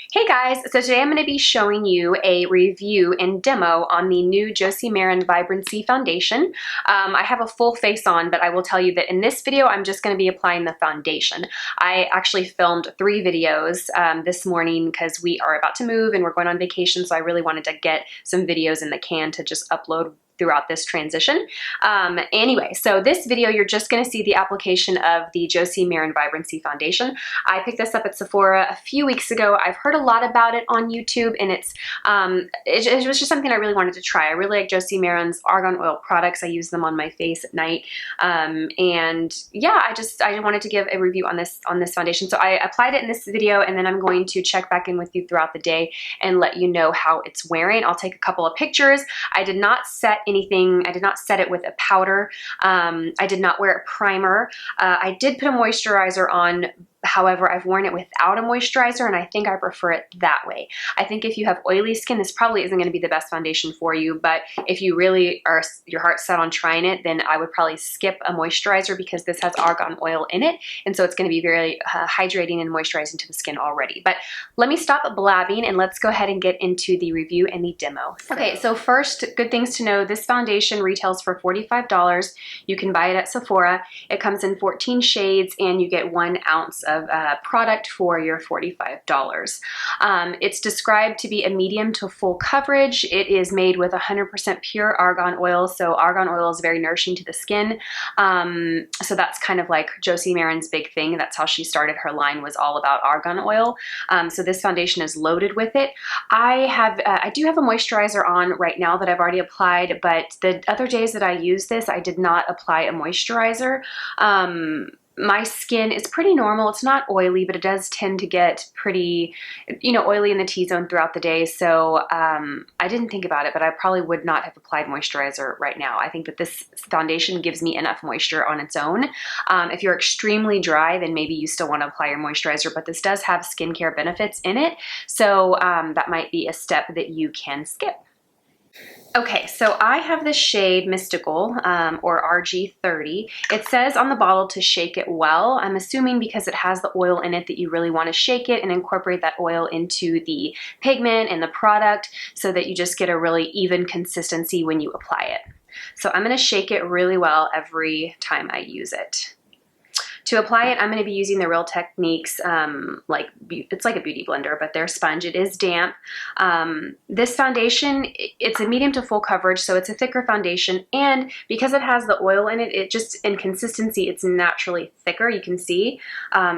Hey guys, so today I'm going to be showing you a review and demo on the new Josie Maran Vibrancy Foundation. I have a full face on, but I will tell you that in this video I'm just going to be applying the foundation. I actually filmed 3 videos this morning because we are about to move and we're going on vacation, so I really wanted to get some videos in the can to just upload throughout this transition. Anyway, so this video, you're just going to see the application of the Josie Maran Vibrancy Foundation. I picked this up at Sephora a few weeks ago. I've heard a lot about it on YouTube, and it was just something I really wanted to try. I really like Josie Maran's argan oil products. I use them on my face at night, and yeah, I wanted to give a review on this foundation. So I applied it in this video, and then I'm going to check back in with you throughout the day and let you know how it's wearing. I'll take a couple of pictures. I did not set anything. I did not set it with a powder. I did not wear a primer. I did put a moisturizer on. However, I've worn it without a moisturizer, and I think I prefer it that way. I think if you have oily skin, this probably isn't going to be the best foundation for you, but if you really are, your heart's set on trying it, then I would probably skip a moisturizer because this has argan oil in it, and so it's going to be very hydrating and moisturizing to the skin already. But let me stop blabbing and let's go ahead and get into the review and the demo. Okay, so first, good things to know, this foundation retails for $45. You can buy it at Sephora. It comes in 14 shades, and you get 1 ounce of product for your $45. It's described to be a medium to full coverage. It is made with 100% pure argan oil, so argan oil is very nourishing to the skin. So that's kind of like Josie Maran's big thing. That's how she started her line, was all about argan oil. So this foundation is loaded with it. I do have a moisturizer on right now that I've already applied, but the other days that I use this, I did not apply a moisturizer. My skin is pretty normal. It's not oily, but it does tend to get pretty, oily in the T-zone throughout the day. So I didn't think about it, but I probably would not have applied moisturizer right now. I think that this foundation gives me enough moisture on its own. If you're extremely dry, then maybe you still want to apply your moisturizer, but this does have skincare benefits in it. So that might be a step that you can skip. Okay, so I have the shade Mystical, or RG30. It says on the bottle to shake it well. I'm assuming because it has the oil in it that you really want to shake it and incorporate that oil into the pigment and the product so that you just get a really even consistency when you apply it. So I'm going to shake it really well every time I use it. To apply it, I'm going to be using the Real Techniques, it's like a beauty blender, but they're sponge. It is damp. This foundation, it's a medium to full coverage, so it's a thicker foundation, and because it has the oil in it, in consistency, it's naturally thicker, you can see.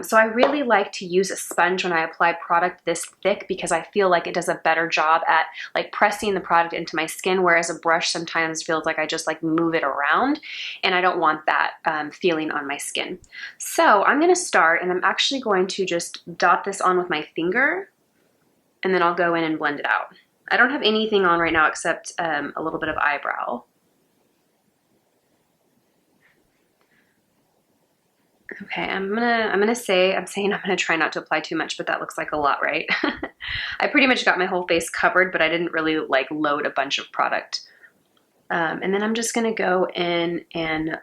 So I really like to use a sponge when I apply product this thick because I feel like it does a better job at pressing the product into my skin, whereas a brush sometimes feels like I just move it around, and I don't want that feeling on my skin. So I'm going to start, and I'm actually going to just dot this on with my finger, and then I'll go in and blend it out. I don't have anything on right now except a little bit of eyebrow. Okay, I'm saying I'm gonna try not to apply too much, but that looks like a lot, right? I pretty much got my whole face covered, but I didn't really load a bunch of product. And then I'm just gonna go in and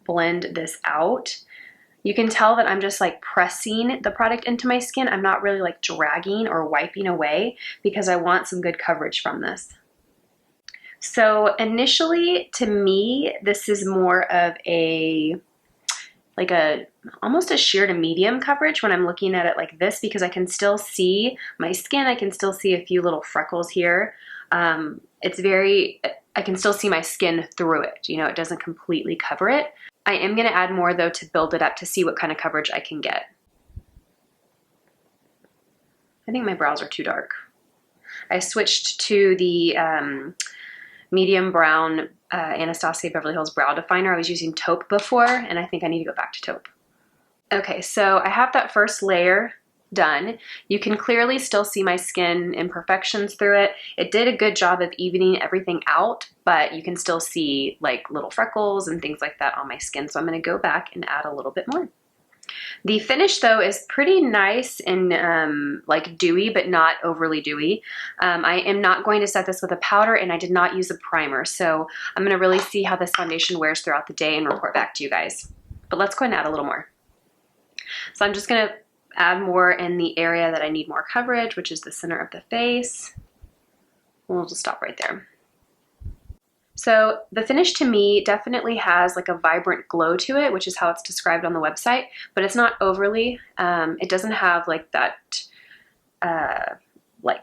blend this out. You can tell that I'm just pressing the product into my skin. I'm not really dragging or wiping away because I want some good coverage from this. So initially, to me, this is more of almost a sheer to medium coverage when I'm looking at it like this, because I can still see my skin. I can still see a few little freckles here. I can still see my skin through it. It doesn't completely cover it. I am going to add more though to build it up to see what kind of coverage I can get. I think my brows are too dark. I switched to the medium brown Anastasia Beverly Hills Brow Definer. I was using taupe before, and I think I need to go back to taupe. Okay, so I have that first layer done. You can clearly still see my skin imperfections through it. It did a good job of evening everything out, but you can still see little freckles and things like that on my skin. So I'm going to go back and add a little bit more. The finish though is pretty nice and dewy, but not overly dewy. I am not going to set this with a powder, and I did not use a primer. So I'm going to really see how this foundation wears throughout the day and report back to you guys. But let's go ahead and add a little more. So I'm just going to add more in the area that I need more coverage, which is the center of the face. We'll just stop right there. So the finish to me definitely has like a vibrant glow to it, which is how it's described on the website, but it's not overly. It doesn't have like that like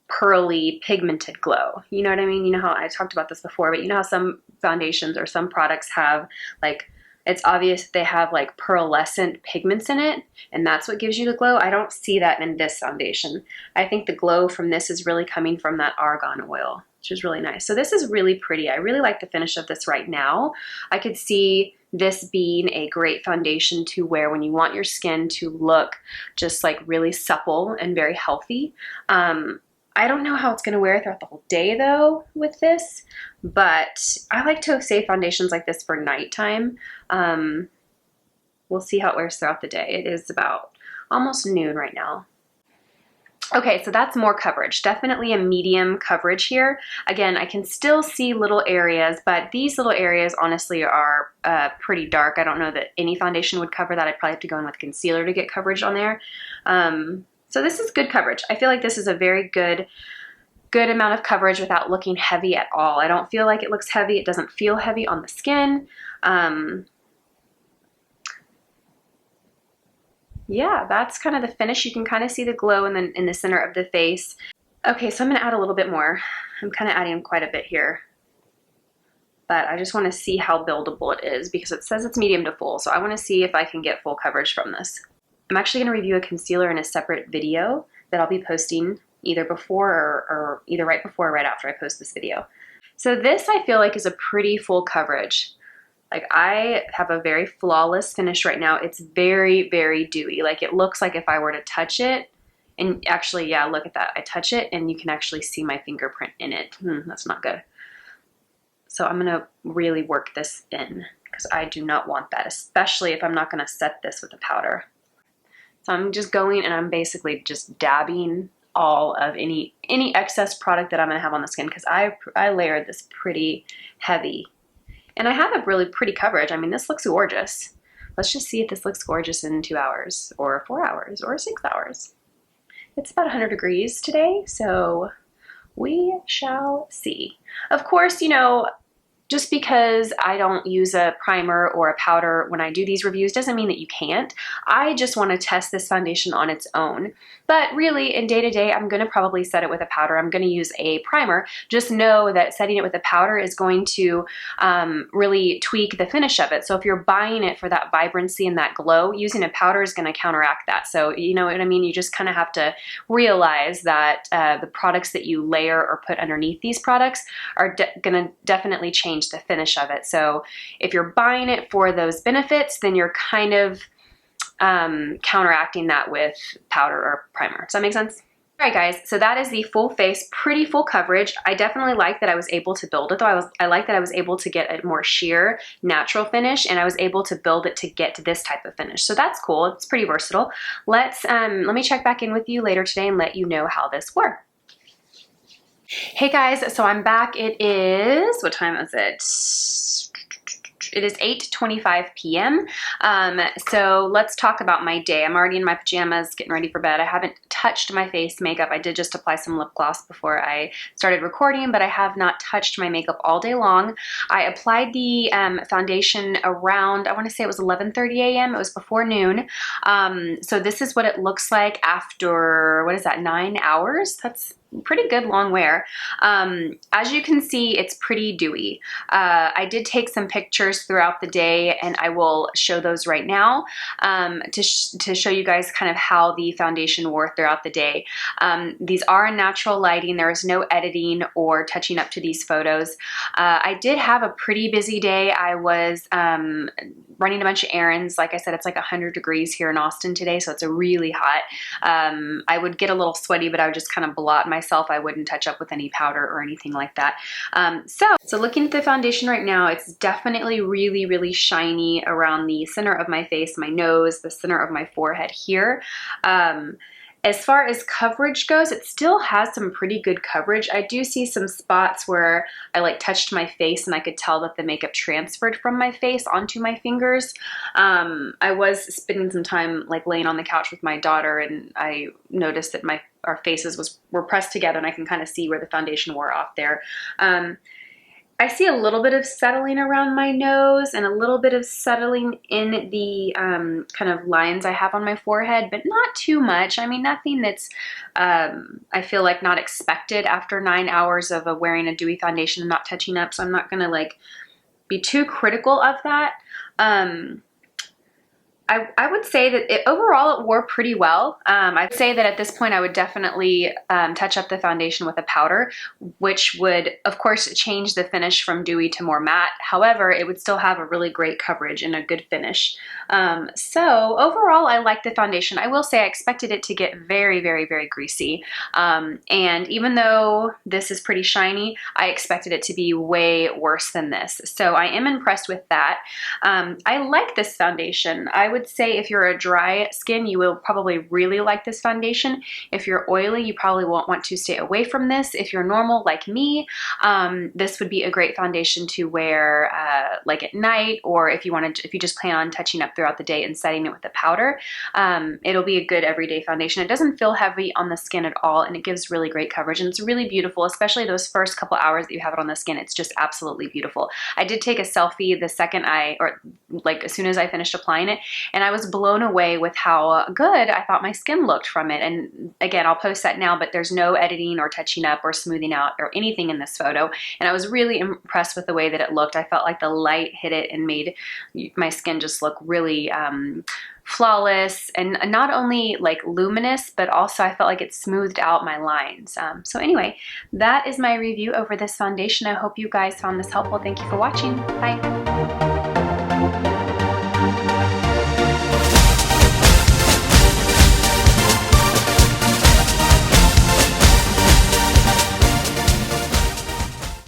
pearly pigmented glow. You know what I mean? You know how I talked about this before, but you know how some foundations or some products have like, it's obvious they have like pearlescent pigments in it, and that's what gives you the glow. I don't see that in this foundation. I think the glow from this is really coming from that argan oil, which is really nice. So this is really pretty. I really like the finish of this right now. I could see this being a great foundation to wear when you want your skin to look just like really supple and very healthy. I don't know how it's going to wear throughout the whole day though with this, but I like to save foundations like this for nighttime. We'll see how it wears throughout the day. It is about almost noon right now. Okay, so that's more coverage. Definitely a medium coverage here. Again, I can still see little areas, but these little areas honestly are pretty dark. I don't know that any foundation would cover that. I'd probably have to go in with concealer to get coverage on there. So this is good coverage. I feel like this is a very good amount of coverage without looking heavy at all. I don't feel like it looks heavy. It doesn't feel heavy on the skin. Yeah, that's kind of the finish. You can kind of see the glow in the center of the face. Okay, so I'm gonna add a little bit more. I'm kind of adding quite a bit here, but I just want to see how buildable it is because it says it's medium to full. So I want to see if I can get full coverage from this. I'm actually going to review a concealer in a separate video that I'll be posting either before or either right before or right after I post this video. So this I feel like is a pretty full coverage. Like I have a very flawless finish right now. It's very, very dewy. Like it looks like if I were to touch it, and actually, yeah, look at that. I touch it and you can actually see my fingerprint in it. That's not good. So I'm gonna really work this in because I do not want that, especially if I'm not gonna set this with a powder. So I'm just going and I'm basically just dabbing all of any excess product that I'm gonna have on the skin because I layered this pretty heavy. And I have a really pretty coverage. I mean, this looks gorgeous. Let's just see if this looks gorgeous in 2 hours or 4 hours or 6 hours. It's about 100 degrees today, so we shall see. Of course, you know, just because I don't use a primer or a powder when I do these reviews doesn't mean that you can't. I just want to test this foundation on its own. But really, in day-to-day, I'm going to probably set it with a powder. I'm going to use a primer. Just know that setting it with a powder is going to really tweak the finish of it. So if you're buying it for that vibrancy and that glow, using a powder is going to counteract that. So you know what I mean? You just kind of have to realize that the products that you layer or put underneath these products are going to definitely change the finish of it. So if you're buying it for those benefits, then you're kind of counteracting that with powder or primer. Does that make sense? All right, guys, so that is the full face, pretty full coverage. I definitely like that I was able to build it though. I like that I was able to get a more sheer, natural finish, and I was able to build it to get to this type of finish. So that's cool. It's pretty versatile. Let me check back in with you later today and let you know how this worked. Hey guys, so I'm back. It is, what time is it? It is 8:25 p.m. So let's talk about my day. I'm already in my pajamas, getting ready for bed. I haven't touched my face makeup. I did just apply some lip gloss before I started recording, but I have not touched my makeup all day long. I applied the foundation around, I want to say it was 11:30 a.m. It was before noon. So this is what it looks like after, what is that, 9 hours? That's pretty good long wear. As you can see, it's pretty dewy. I did take some pictures throughout the day and I will show those right now to show you guys kind of how the foundation wore throughout the day. These are in natural lighting. There is no editing or touching up to these photos. I did have a pretty busy day. I was running a bunch of errands. Like I said, it's like 100 degrees here in Austin today, so it's really hot. I would get a little sweaty, but I would just kind of blot myself. I wouldn't touch up with any powder or anything like that. So looking at the foundation right now, it's definitely really, really shiny around the center of my face, my nose, the center of my forehead here. As far as coverage goes, it still has some pretty good coverage. I do see some spots where I like touched my face and I could tell that the makeup transferred from my face onto my fingers. I was spending some time like laying on the couch with my daughter, and I noticed that our faces were pressed together, and I can kind of see where the foundation wore off there. I see a little bit of settling around my nose and a little bit of settling in the kind of lines I have on my forehead, but not too much. I mean, nothing that's, I feel like, not expected after 9 hours of wearing a dewy foundation and not touching up, so I'm not gonna like be too critical of that. I would say that overall it wore pretty well. I'd say that at this point I would definitely touch up the foundation with a powder, which would of course change the finish from dewy to more matte. However, it would still have a really great coverage and a good finish. So overall I like the foundation. I will say I expected it to get very, very, very greasy. And even though this is pretty shiny, I expected it to be way worse than this. So I am impressed with that. I like this foundation. I would say if you're a dry skin, you will probably really like this foundation. If you're oily, you probably won't want to stay away from this. If you're normal like me, this would be a great foundation to wear like at night, or if you just plan on touching up throughout the day and setting it with a powder. It'll be a good everyday foundation. It doesn't feel heavy on the skin at all, and it gives really great coverage, and it's really beautiful, especially those first couple hours that you have it on the skin. It's just absolutely beautiful. I did take a selfie the second like as soon as I finished applying it, and I was blown away with how good I thought my skin looked from it. And again, I'll post that now, but there's no editing or touching up or smoothing out or anything in this photo. And I was really impressed with the way that it looked. I felt like the light hit it and made my skin just look really flawless, and not only like luminous, but also I felt like it smoothed out my lines. So anyway, that is my review over this foundation. I hope you guys found this helpful. Thank you for watching. Bye.